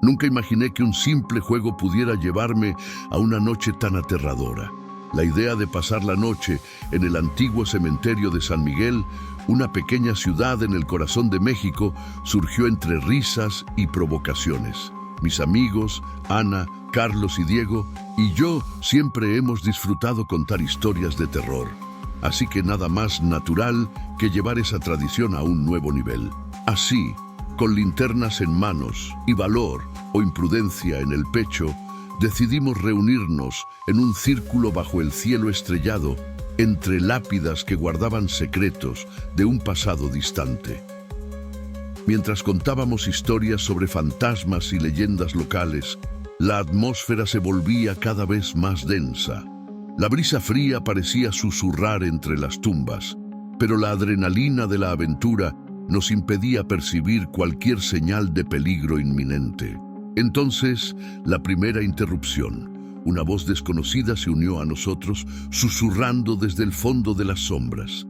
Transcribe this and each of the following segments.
Nunca imaginé que un simple juego pudiera llevarme a una noche tan aterradora. La idea de pasar la noche en el antiguo cementerio de San Miguel, una pequeña ciudad en el corazón de México, surgió entre risas y provocaciones. Mis amigos, Ana, Carlos y Diego, y yo siempre hemos disfrutado contar historias de terror. Así que nada más natural que llevar esa tradición a un nuevo nivel. Así, con linternas en manos y valor o imprudencia en el pecho, decidimos reunirnos en un círculo bajo el cielo estrellado, entre lápidas que guardaban secretos de un pasado distante. Mientras contábamos historias sobre fantasmas y leyendas locales, la atmósfera se volvía cada vez más densa. La brisa fría parecía susurrar entre las tumbas, pero la adrenalina de la aventura nos impedía percibir cualquier señal de peligro inminente. Entonces, la primera interrupción. Una voz desconocida se unió a nosotros, susurrando desde el fondo de las sombras.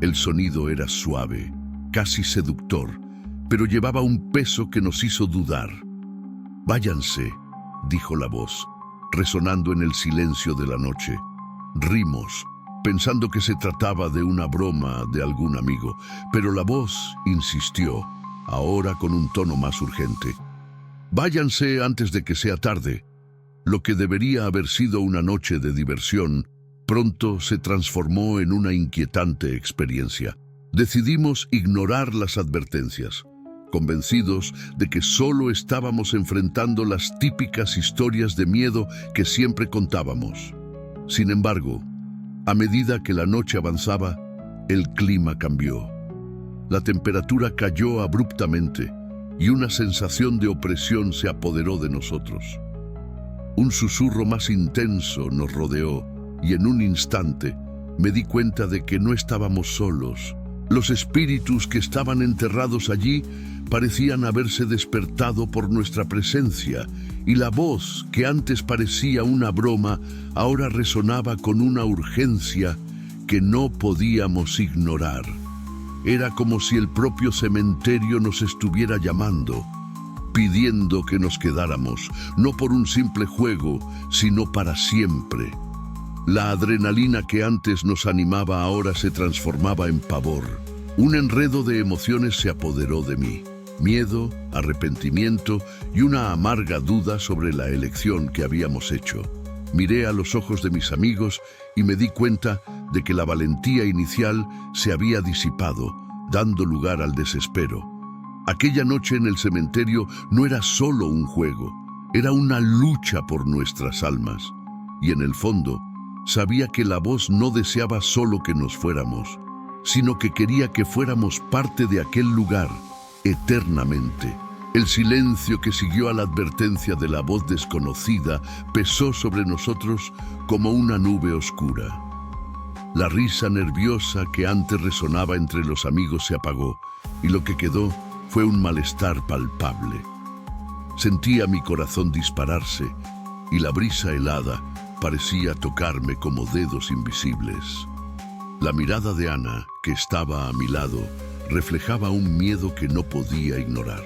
El sonido era suave, casi seductor, pero llevaba un peso que nos hizo dudar. «Váyanse», dijo la voz, resonando en el silencio de la noche. Rimos, pensando que se trataba de una broma de algún amigo, pero la voz insistió, ahora con un tono más urgente. «Váyanse antes de que sea tarde». Lo que debería haber sido una noche de diversión, pronto se transformó en una inquietante experiencia. Decidimos ignorar las advertencias, convencidos de que solo estábamos enfrentando las típicas historias de miedo que siempre contábamos. Sin embargo, a medida que la noche avanzaba, el clima cambió. La temperatura cayó abruptamente y una sensación de opresión se apoderó de nosotros. Un susurro más intenso nos rodeó y en un instante me di cuenta de que no estábamos solos. Los espíritus que estaban enterrados allí parecían haberse despertado por nuestra presencia y la voz, que antes parecía una broma, ahora resonaba con una urgencia que no podíamos ignorar. Era como si el propio cementerio nos estuviera llamando, pidiendo que nos quedáramos, no por un simple juego, sino para siempre. La adrenalina que antes nos animaba ahora se transformaba en pavor. Un enredo de emociones se apoderó de mí. Miedo, arrepentimiento y una amarga duda sobre la elección que habíamos hecho. Miré a los ojos de mis amigos y me di cuenta de que la valentía inicial se había disipado, dando lugar al desespero. Aquella noche en el cementerio no era solo un juego, era una lucha por nuestras almas. Y en el fondo, sabía que la voz no deseaba solo que nos fuéramos, sino que quería que fuéramos parte de aquel lugar, eternamente. El silencio que siguió a la advertencia de la voz desconocida pesó sobre nosotros como una nube oscura. La risa nerviosa que antes resonaba entre los amigos se apagó, y lo que quedó fue un malestar palpable. Sentía mi corazón dispararse, y la brisa helada parecía tocarme como dedos invisibles. La mirada de Ana, que estaba a mi lado, reflejaba un miedo que no podía ignorar.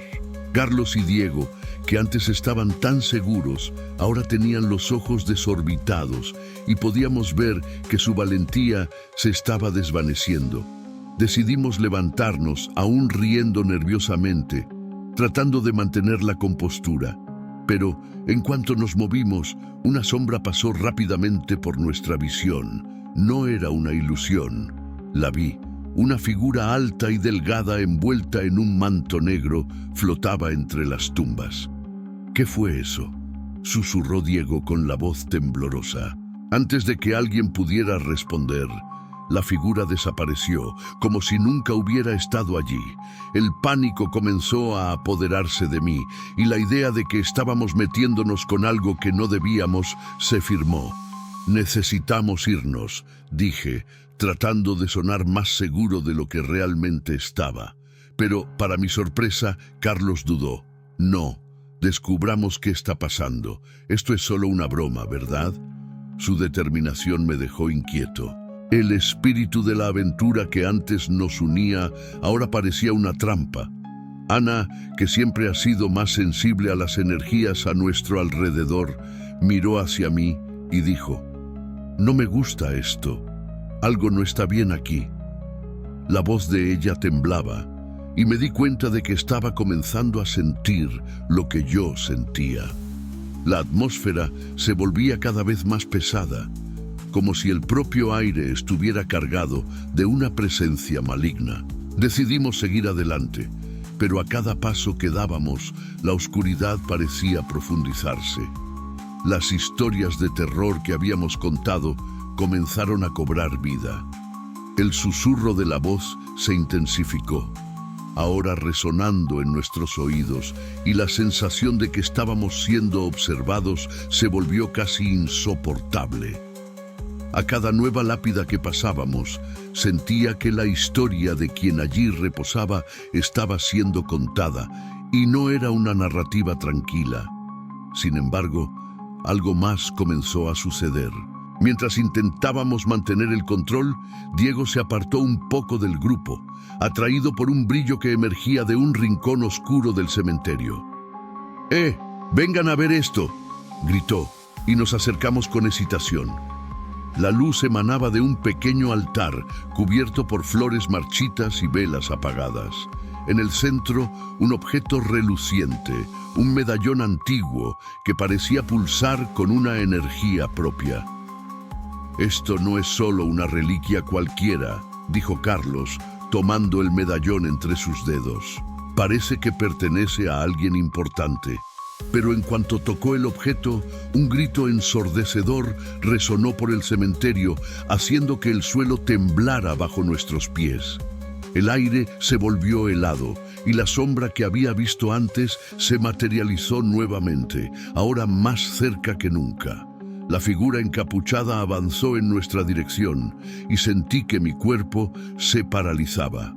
Carlos y Diego, que antes estaban tan seguros, ahora tenían los ojos desorbitados y podíamos ver que su valentía se estaba desvaneciendo. Decidimos levantarnos, aún riendo nerviosamente, tratando de mantener la compostura. Pero, en cuanto nos movimos, una sombra pasó rápidamente por nuestra visión. No era una ilusión. La vi. Una figura alta y delgada envuelta en un manto negro flotaba entre las tumbas. «¿Qué fue eso?», susurró Diego con la voz temblorosa. Antes de que alguien pudiera responder, la figura desapareció, como si nunca hubiera estado allí. El pánico comenzó a apoderarse de mí, y la idea de que estábamos metiéndonos con algo que no debíamos se firmó. «Necesitamos irnos», dije, tratando de sonar más seguro de lo que realmente estaba. Pero, para mi sorpresa, Carlos dudó. «No, descubramos qué está pasando. Esto es solo una broma, ¿verdad?». Su determinación me dejó inquieto. El espíritu de la aventura que antes nos unía ahora parecía una trampa. Ana, que siempre ha sido más sensible a las energías a nuestro alrededor, miró hacia mí y dijo: «No me gusta esto. Algo no está bien aquí». La voz de ella temblaba y me di cuenta de que estaba comenzando a sentir lo que yo sentía. La atmósfera se volvía cada vez más pesada, como si el propio aire estuviera cargado de una presencia maligna. Decidimos seguir adelante, pero a cada paso que dábamos, la oscuridad parecía profundizarse. Las historias de terror que habíamos contado comenzaron a cobrar vida. El susurro de la voz se intensificó, ahora resonando en nuestros oídos, y la sensación de que estábamos siendo observados se volvió casi insoportable. A cada nueva lápida que pasábamos, sentía que la historia de quien allí reposaba estaba siendo contada, y no era una narrativa tranquila. Sin embargo, algo más comenzó a suceder. Mientras intentábamos mantener el control, Diego se apartó un poco del grupo, atraído por un brillo que emergía de un rincón oscuro del cementerio. ¡Vengan a ver esto!», gritó, y nos acercamos con hesitación. La luz emanaba de un pequeño altar cubierto por flores marchitas y velas apagadas. En el centro, un objeto reluciente, un medallón antiguo que parecía pulsar con una energía propia. «Esto no es solo una reliquia cualquiera», dijo Carlos, tomando el medallón entre sus dedos. «Parece que pertenece a alguien importante». Pero en cuanto tocó el objeto, un grito ensordecedor resonó por el cementerio, haciendo que el suelo temblara bajo nuestros pies. El aire se volvió helado y la sombra que había visto antes se materializó nuevamente, ahora más cerca que nunca. La figura encapuchada avanzó en nuestra dirección y sentí que mi cuerpo se paralizaba.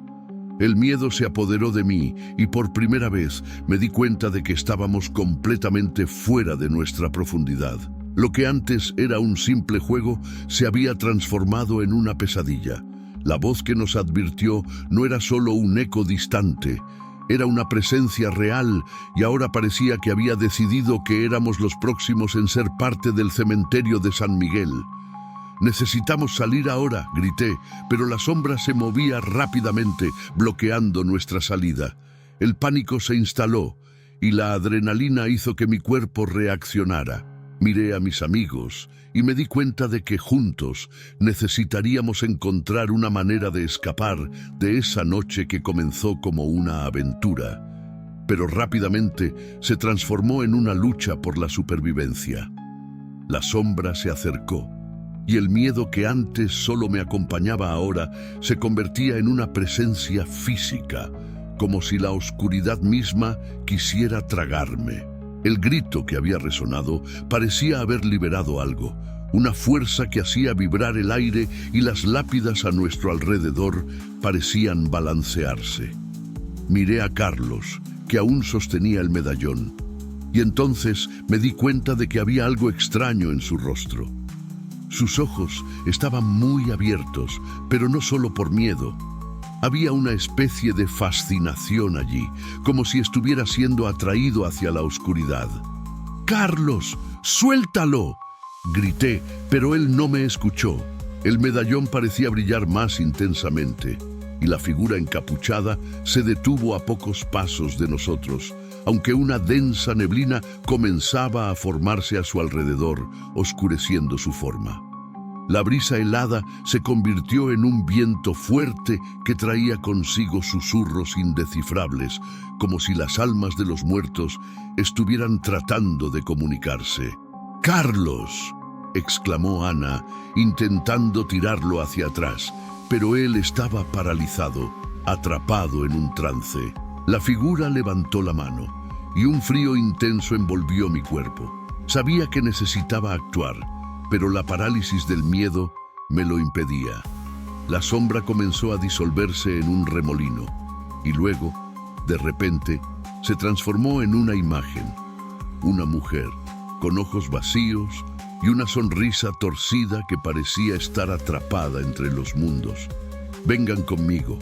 El miedo se apoderó de mí y por primera vez me di cuenta de que estábamos completamente fuera de nuestra profundidad. Lo que antes era un simple juego se había transformado en una pesadilla. La voz que nos advirtió no era solo un eco distante, era una presencia real y ahora parecía que había decidido que éramos los próximos en ser parte del cementerio de San Miguel. «Necesitamos salir ahora», grité, pero la sombra se movía rápidamente, bloqueando nuestra salida. El pánico se instaló y la adrenalina hizo que mi cuerpo reaccionara. Miré a mis amigos y me di cuenta de que juntos necesitaríamos encontrar una manera de escapar de esa noche que comenzó como una aventura, pero rápidamente se transformó en una lucha por la supervivencia. La sombra se acercó y el miedo que antes solo me acompañaba ahora se convertía en una presencia física, como si la oscuridad misma quisiera tragarme. El grito que había resonado parecía haber liberado algo, una fuerza que hacía vibrar el aire y las lápidas a nuestro alrededor parecían balancearse. Miré a Carlos, que aún sostenía el medallón, y entonces me di cuenta de que había algo extraño en su rostro. Sus ojos estaban muy abiertos, pero no solo por miedo. Había una especie de fascinación allí, como si estuviera siendo atraído hacia la oscuridad. «¡Carlos, suéltalo!», grité, pero él no me escuchó. El medallón parecía brillar más intensamente, y la figura encapuchada se detuvo a pocos pasos de nosotros, aunque una densa neblina comenzaba a formarse a su alrededor, oscureciendo su forma. La brisa helada se convirtió en un viento fuerte que traía consigo susurros indescifrables, como si las almas de los muertos estuvieran tratando de comunicarse. «¡Carlos!», exclamó Ana, intentando tirarlo hacia atrás, pero él estaba paralizado, atrapado en un trance. La figura levantó la mano y un frío intenso envolvió mi cuerpo. Sabía que necesitaba actuar, pero la parálisis del miedo me lo impedía. La sombra comenzó a disolverse en un remolino y luego, de repente, se transformó en una imagen. Una mujer, con ojos vacíos y una sonrisa torcida que parecía estar atrapada entre los mundos. «Vengan conmigo».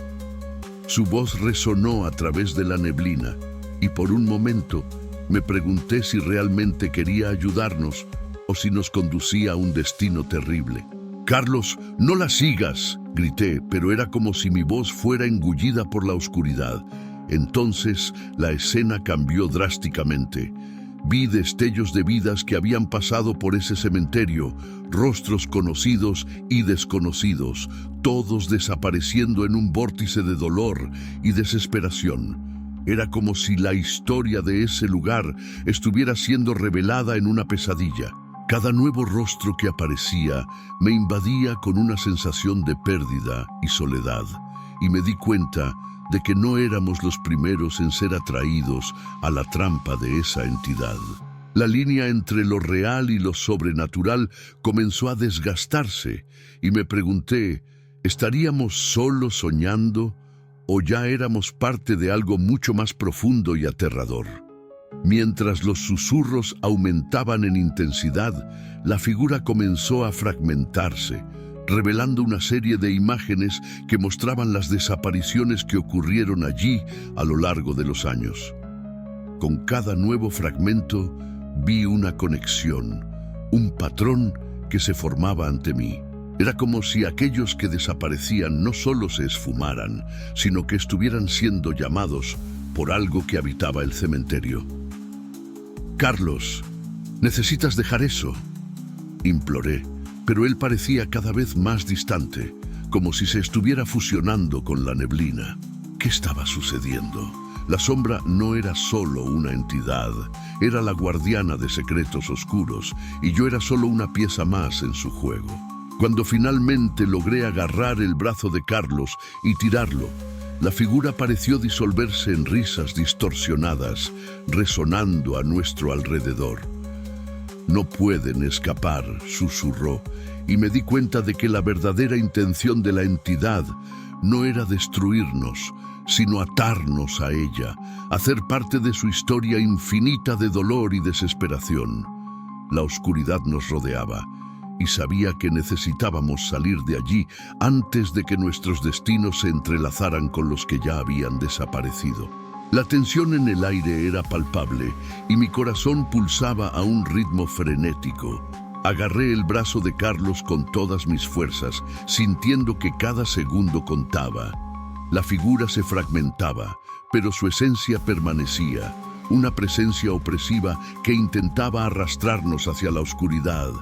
Su voz resonó a través de la neblina y por un momento me pregunté si realmente quería ayudarnos o si nos conducía a un destino terrible. «Carlos, no la sigas», grité, pero era como si mi voz fuera engullida por la oscuridad. Entonces la escena cambió drásticamente. Vi destellos de vidas que habían pasado por ese cementerio, rostros conocidos y desconocidos, todos desapareciendo en un vórtice de dolor y desesperación. Era como si la historia de ese lugar estuviera siendo revelada en una pesadilla. Cada nuevo rostro que aparecía me invadía con una sensación de pérdida y soledad, y me di cuenta de que no éramos los primeros en ser atraídos a la trampa de esa entidad. La línea entre lo real y lo sobrenatural comenzó a desgastarse, y me pregunté, ¿estaríamos solo soñando o ya éramos parte de algo mucho más profundo y aterrador? Mientras los susurros aumentaban en intensidad, la figura comenzó a fragmentarse, revelando una serie de imágenes que mostraban las desapariciones que ocurrieron allí a lo largo de los años. Con cada nuevo fragmento vi una conexión, un patrón que se formaba ante mí. Era como si aquellos que desaparecían no solo se esfumaran, sino que estuvieran siendo llamados por algo que habitaba el cementerio. «Carlos, necesitas dejar eso», imploré, pero él parecía cada vez más distante, como si se estuviera fusionando con la neblina. ¿Qué estaba sucediendo? La sombra no era solo una entidad, era la guardiana de secretos oscuros, y yo era solo una pieza más en su juego. Cuando finalmente logré agarrar el brazo de Carlos y tirarlo, la figura pareció disolverse en risas distorsionadas, resonando a nuestro alrededor. «No pueden escapar», susurró, y me di cuenta de que la verdadera intención de la entidad no era destruirnos, sino atarnos a ella, hacer parte de su historia infinita de dolor y desesperación. La oscuridad nos rodeaba, y sabía que necesitábamos salir de allí antes de que nuestros destinos se entrelazaran con los que ya habían desaparecido. La tensión en el aire era palpable y mi corazón pulsaba a un ritmo frenético. Agarré el brazo de Carlos con todas mis fuerzas, sintiendo que cada segundo contaba. La figura se fragmentaba, pero su esencia permanecía, una presencia opresiva que intentaba arrastrarnos hacia la oscuridad.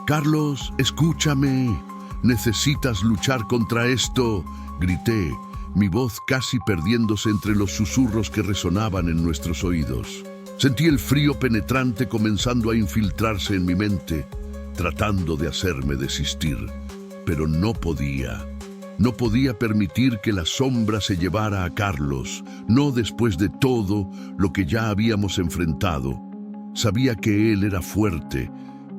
«Carlos, escúchame. Necesitas luchar contra esto», grité, mi voz casi perdiéndose entre los susurros que resonaban en nuestros oídos. Sentí el frío penetrante comenzando a infiltrarse en mi mente, tratando de hacerme desistir, pero no podía. No podía permitir que la sombra se llevara a Carlos, no después de todo lo que ya habíamos enfrentado. Sabía que él era fuerte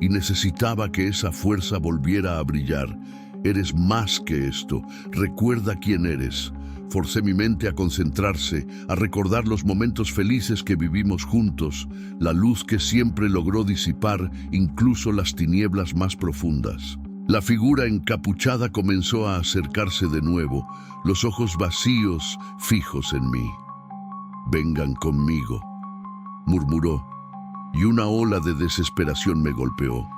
y necesitaba que esa fuerza volviera a brillar. «Eres más que esto. Recuerda quién eres». Forcé mi mente a concentrarse, a recordar los momentos felices que vivimos juntos, la luz que siempre logró disipar incluso las tinieblas más profundas. La figura encapuchada comenzó a acercarse de nuevo, los ojos vacíos fijos en mí. «Vengan conmigo», murmuró, y una ola de desesperación me golpeó.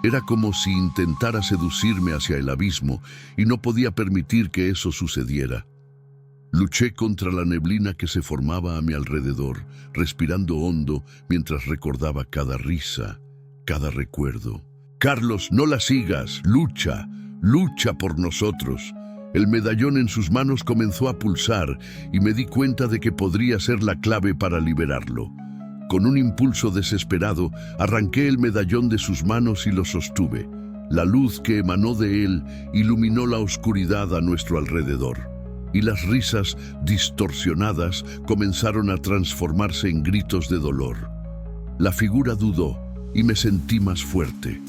Era como si intentara seducirme hacia el abismo y no podía permitir que eso sucediera. Luché contra la neblina que se formaba a mi alrededor, respirando hondo mientras recordaba cada risa, cada recuerdo. «Carlos, no la sigas, lucha, lucha por nosotros». El medallón en sus manos comenzó a pulsar y me di cuenta de que podría ser la clave para liberarlo. Con un impulso desesperado, arranqué el medallón de sus manos y lo sostuve. La luz que emanó de él iluminó la oscuridad a nuestro alrededor, y las risas distorsionadas comenzaron a transformarse en gritos de dolor. La figura dudó y me sentí más fuerte.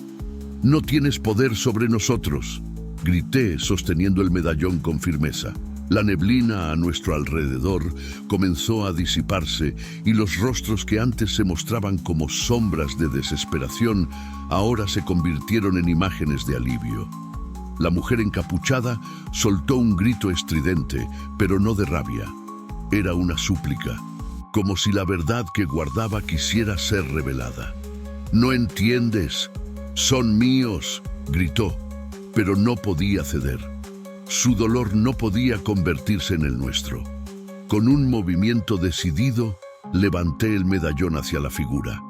«No tienes poder sobre nosotros», grité sosteniendo el medallón con firmeza. La neblina a nuestro alrededor comenzó a disiparse y los rostros que antes se mostraban como sombras de desesperación ahora se convirtieron en imágenes de alivio. La mujer encapuchada soltó un grito estridente, pero no de rabia. Era una súplica, como si la verdad que guardaba quisiera ser revelada. «¿No entiendes? Son míos», gritó, pero no podía ceder. Su dolor no podía convertirse en el nuestro. Con un movimiento decidido, levanté el medallón hacia la figura.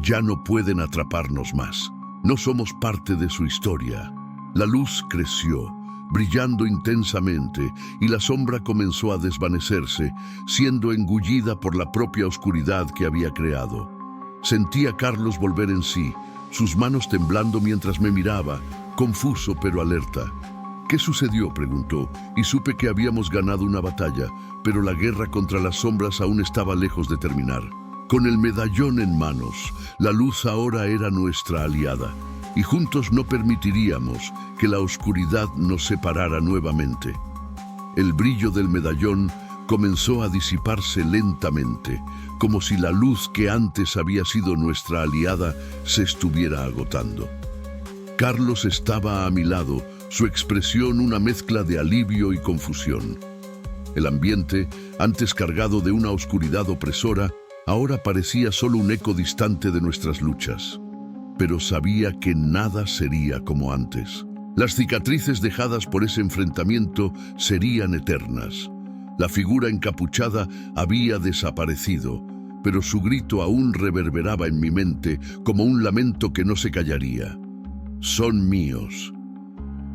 Ya no pueden atraparnos más. No somos parte de su historia. La luz creció, brillando intensamente, y la sombra comenzó a desvanecerse, siendo engullida por la propia oscuridad que había creado. Sentí a Carlos volver en sí, sus manos temblando mientras me miraba, confuso pero alerta. «¿Qué sucedió?», preguntó, y supe que habíamos ganado una batalla, pero la guerra contra las sombras aún estaba lejos de terminar. Con el medallón en manos, la luz ahora era nuestra aliada, y juntos no permitiríamos que la oscuridad nos separara nuevamente. El brillo del medallón comenzó a disiparse lentamente, como si la luz que antes había sido nuestra aliada se estuviera agotando. Carlos estaba a mi lado, su expresión una mezcla de alivio y confusión. El ambiente, antes cargado de una oscuridad opresora, ahora parecía solo un eco distante de nuestras luchas. Pero sabía que nada sería como antes. Las cicatrices dejadas por ese enfrentamiento serían eternas. La figura encapuchada había desaparecido, pero su grito aún reverberaba en mi mente como un lamento que no se callaría. «Son míos».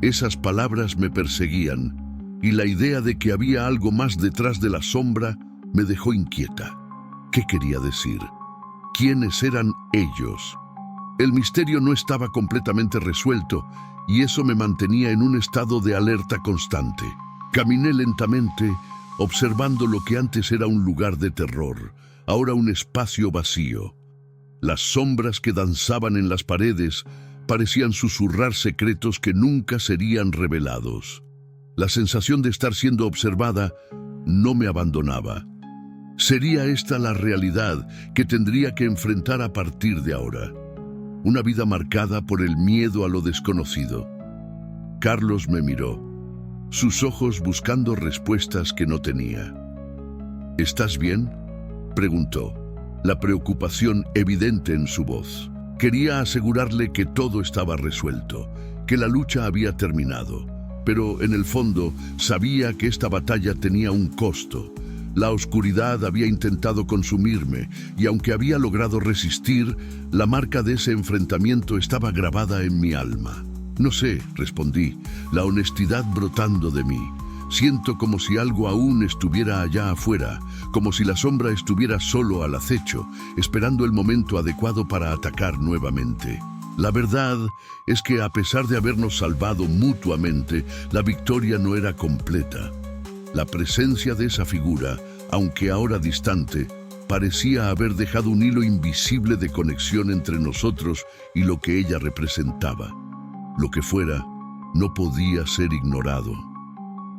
Esas palabras me perseguían, y la idea de que había algo más detrás de la sombra me dejó inquieta. ¿Qué quería decir? ¿Quiénes eran ellos? El misterio no estaba completamente resuelto, y eso me mantenía en un estado de alerta constante. Caminé lentamente, observando lo que antes era un lugar de terror, ahora un espacio vacío. Las sombras que danzaban en las paredes parecían susurrar secretos que nunca serían revelados. La sensación de estar siendo observada no me abandonaba. ¿Sería esta la realidad que tendría que enfrentar a partir de ahora? Una vida marcada por el miedo a lo desconocido. Carlos me miró, sus ojos buscando respuestas que no tenía. «¿Estás bien?», preguntó, la preocupación evidente en su voz. Quería asegurarle que todo estaba resuelto, que la lucha había terminado, pero en el fondo sabía que esta batalla tenía un costo. La oscuridad había intentado consumirme, y aunque había logrado resistir, la marca de ese enfrentamiento estaba grabada en mi alma. «No sé», respondí, la honestidad brotando de mí. «Siento como si algo aún estuviera allá afuera, como si la sombra estuviera solo al acecho, esperando el momento adecuado para atacar nuevamente». La verdad es que a pesar de habernos salvado mutuamente, la victoria no era completa. La presencia de esa figura, aunque ahora distante, parecía haber dejado un hilo invisible de conexión entre nosotros y lo que ella representaba. Lo que fuera, no podía ser ignorado.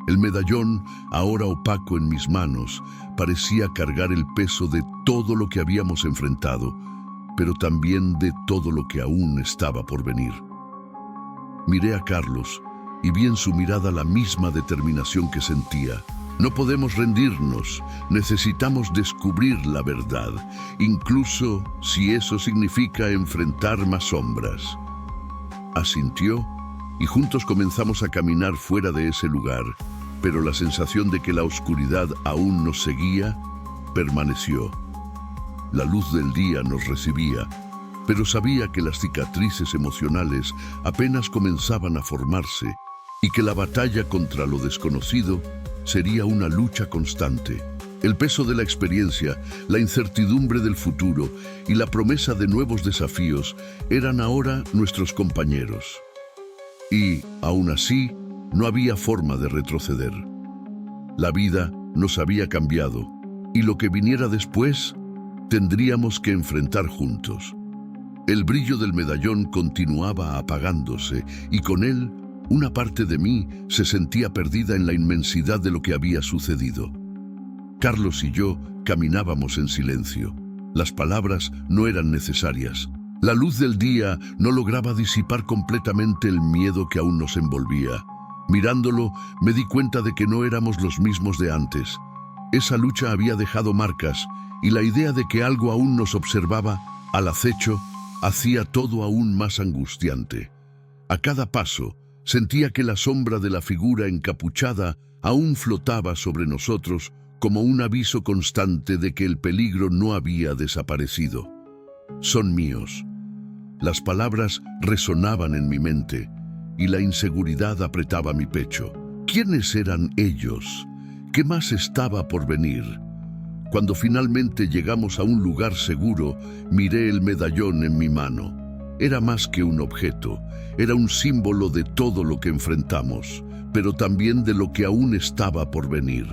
El medallón, ahora opaco en mis manos, parecía cargar el peso de todo lo que habíamos enfrentado, pero también de todo lo que aún estaba por venir. Miré a Carlos y vi en su mirada la misma determinación que sentía. «No podemos rendirnos, necesitamos descubrir la verdad, incluso si eso significa enfrentar más sombras». Asintió y juntos comenzamos a caminar fuera de ese lugar, pero la sensación de que la oscuridad aún nos seguía permaneció. La luz del día nos recibía, pero sabía que las cicatrices emocionales apenas comenzaban a formarse y que la batalla contra lo desconocido sería una lucha constante. El peso de la experiencia, la incertidumbre del futuro y la promesa de nuevos desafíos eran ahora nuestros compañeros. Y, aún así, no había forma de retroceder. La vida nos había cambiado, y lo que viniera después tendríamos que enfrentar juntos. El brillo del medallón continuaba apagándose, y con él, una parte de mí se sentía perdida en la inmensidad de lo que había sucedido. Carlos y yo caminábamos en silencio. Las palabras no eran necesarias. La luz del día no lograba disipar completamente el miedo que aún nos envolvía. Mirándolo, me di cuenta de que no éramos los mismos de antes. Esa lucha había dejado marcas, y la idea de que algo aún nos observaba, al acecho, hacía todo aún más angustiante. A cada paso, sentía que la sombra de la figura encapuchada aún flotaba sobre nosotros como un aviso constante de que el peligro no había desaparecido. Son míos. Las palabras resonaban en mi mente y la inseguridad apretaba mi pecho. ¿Quiénes eran ellos? ¿Qué más estaba por venir? Cuando finalmente llegamos a un lugar seguro, miré el medallón en mi mano. Era más que un objeto, era un símbolo de todo lo que enfrentamos, pero también de lo que aún estaba por venir.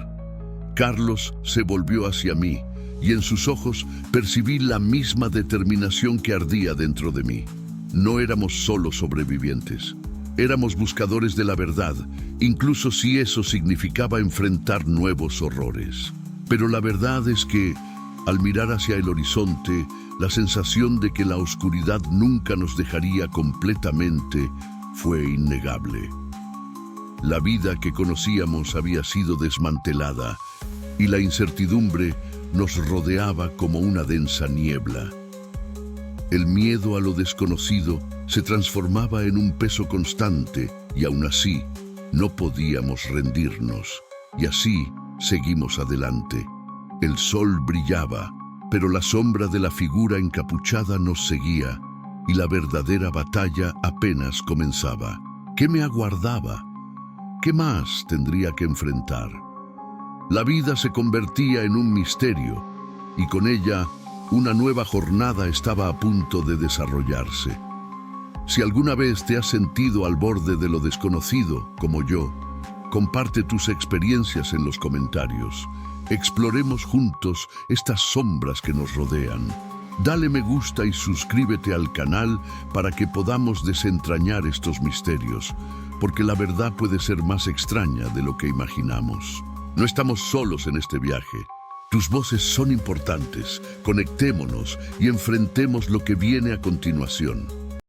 Carlos se volvió hacia mí, y en sus ojos percibí la misma determinación que ardía dentro de mí. No éramos solo sobrevivientes, éramos buscadores de la verdad, incluso si eso significaba enfrentar nuevos horrores. Pero la verdad es que, al mirar hacia el horizonte, la sensación de que la oscuridad nunca nos dejaría completamente fue innegable. La vida que conocíamos había sido desmantelada y la incertidumbre nos rodeaba como una densa niebla. El miedo a lo desconocido se transformaba en un peso constante y aún así no podíamos rendirnos. Y así seguimos adelante. El sol brillaba, pero la sombra de la figura encapuchada nos seguía y la verdadera batalla apenas comenzaba. ¿Qué me aguardaba? ¿Qué más tendría que enfrentar? La vida se convertía en un misterio y con ella una nueva jornada estaba a punto de desarrollarse. Si alguna vez te has sentido al borde de lo desconocido, como yo, comparte tus experiencias en los comentarios. Exploremos juntos estas sombras que nos rodean. Dale me gusta y suscríbete al canal para que podamos desentrañar estos misterios, porque la verdad puede ser más extraña de lo que imaginamos. No estamos solos en este viaje. Tus voces son importantes. Conectémonos y enfrentemos lo que viene a continuación.